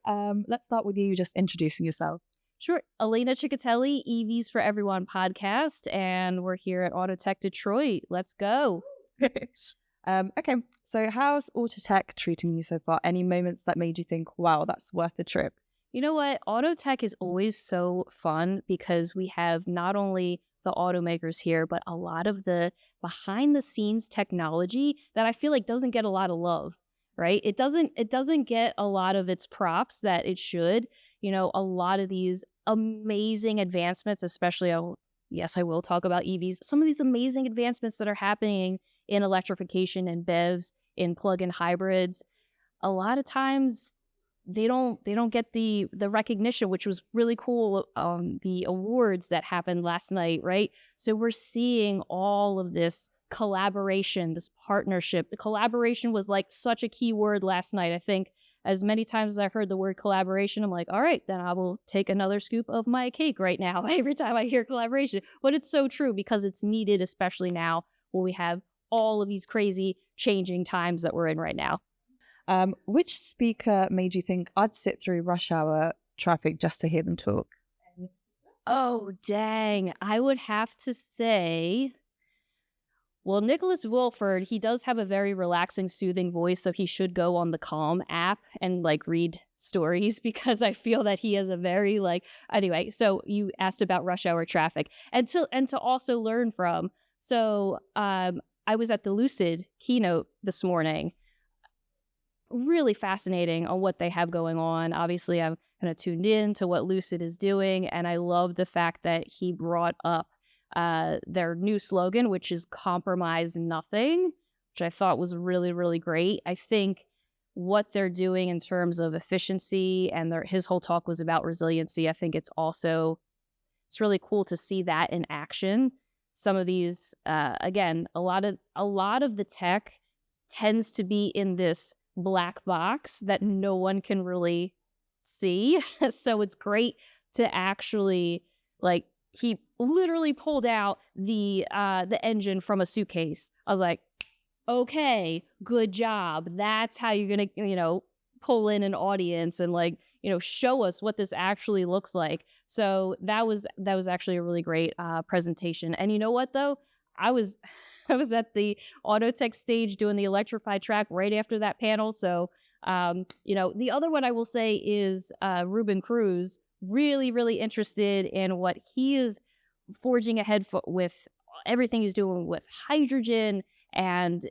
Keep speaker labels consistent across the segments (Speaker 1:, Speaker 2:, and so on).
Speaker 1: Let's start with you just introducing yourself.
Speaker 2: Sure. Elena Ciccotelli, EVs for Everyone podcast, and we're here at AutoTech Detroit. Let's go.
Speaker 1: Okay, so how's AutoTech treating you so far? Any moments that made you think, wow, that's worth the trip?
Speaker 2: You know what? AutoTech is always so fun because we have not only the automakers here, but a lot of the behind the scenes technology that I feel like doesn't get a lot of love, right? It doesn't get a lot of its props that it should. A lot of these amazing advancements, especially yes, I will talk about EVs. Some of these amazing advancements that are happening in electrification and BEVs, in plug-in hybrids, a lot of times they don't get the recognition, which was really cool. The awards that happened last night, right? So we're seeing all of this collaboration, this partnership. The collaboration was like such a key word last night. I think as many times as I heard the word collaboration, I'm like, all right, then I will take another scoop of my cake right now every time I hear collaboration. But it's so true because it's needed, especially now when we have all of these crazy changing times that we're in right now.
Speaker 1: Which speaker made you think I'd sit through rush hour traffic just to hear them talk?
Speaker 2: Oh, dang. I would have to say, well, Nicholas Wilford, he does have a very relaxing, soothing voice, so he should go on the Calm app and read stories because I feel that he has a very anyway, so you asked about rush hour traffic and to also learn from. So I was at the Lucid keynote this morning. Really fascinating on what they have going on. Obviously, I'm kind of tuned in to what Lucid is doing, and I love the fact that he brought up their new slogan, which is "Compromise Nothing," which I thought was really, really great. I think what they're doing in terms of efficiency and his whole talk was about resiliency. I think it's really cool to see that in action. Some of these, again, a lot of the tech tends to be in this black box that no one can really see. So it's great to actually he literally pulled out the engine from a suitcase. I was like, okay, good job. That's how you're gonna pull in an audience and show us what this actually looks like. So that was actually a really great presentation. And you know what though, I was at the AutoTech stage doing the electrified track right after that panel. So, the other one I will say is Ruben Cruz, really, really interested in what he is forging ahead with everything he's doing with hydrogen. And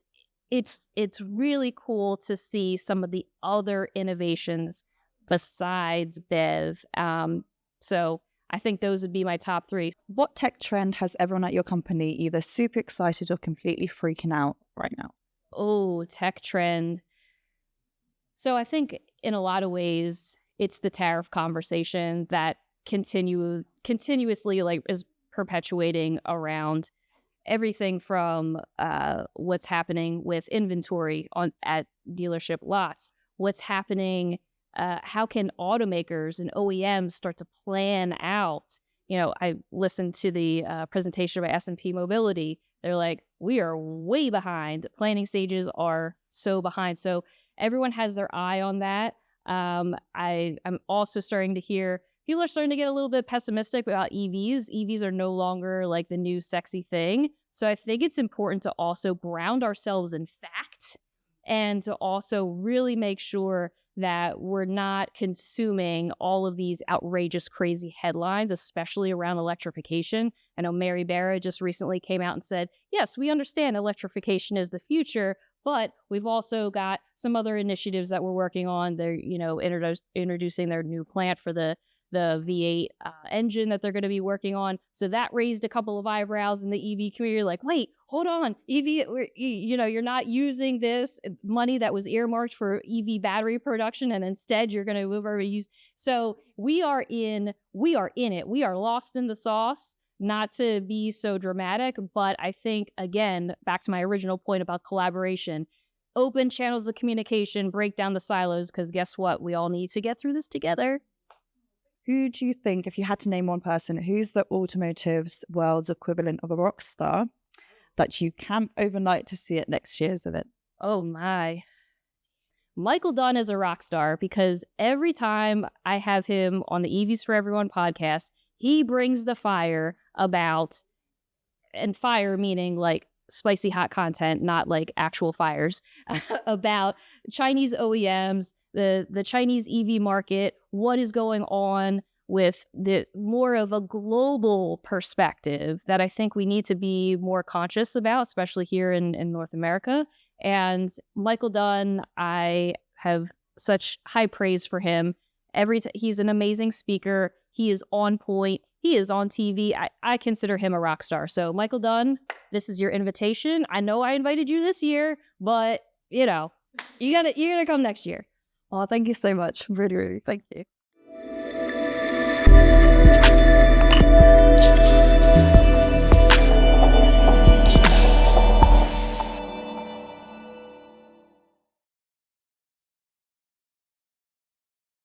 Speaker 2: it's really cool to see some of the other innovations besides BEV. So I think those would be my top three.
Speaker 1: What tech trend has everyone at your company either super excited or completely freaking out right now?
Speaker 2: Oh, tech trend. So I think in a lot of ways, it's the tariff conversation that continuously is perpetuating around everything from what's happening with inventory at dealership lots, what's happening. How can automakers and OEMs start to plan out? I listened to the presentation by S&P Mobility. They're like, we are way behind. Planning stages are so behind. So everyone has their eye on that. I'm also starting to hear people are starting to get a little bit pessimistic about EVs. EVs are no longer the new sexy thing. So I think it's important to also ground ourselves in fact and to also really make sure that we're not consuming all of these outrageous, crazy headlines, especially around electrification. I know Mary Barra just recently came out and said, yes, we understand electrification is the future, but we've also got some other initiatives that we're working on. They're, introducing their new plant for the V8 engine that they're going to be working on. So that raised a couple of eyebrows in the EV community. Like, wait, hold on, EV, you're not using this money that was earmarked for EV battery production, and instead you're going to move over to use. So we are in it. We are lost in the sauce. Not to be so dramatic, but I think, again, back to my original point about collaboration, open channels of communication, break down the silos, because guess what? We all need to get through this together.
Speaker 1: Who do you think, if you had to name one person, who's the automotive's world's equivalent of a rock star that you camp overnight to see at next year's event?
Speaker 2: Oh my. Michael Dunn is a rock star because every time I have him on the EVs for Everyone podcast, he brings the fire about, and fire meaning like spicy hot content, not like actual fires, about Chinese OEMs, the Chinese EV market, what is going on with the more of a global perspective that I think we need to be more conscious about, especially here in North America. And Michael Dunn, I have such high praise for him. He's an amazing speaker. He is on point. He is on TV. I consider him a rock star. So Michael Dunn, this is your invitation. I know I invited you this year, but you gotta come next year.
Speaker 1: Oh, thank you so much. Really, really, thank you.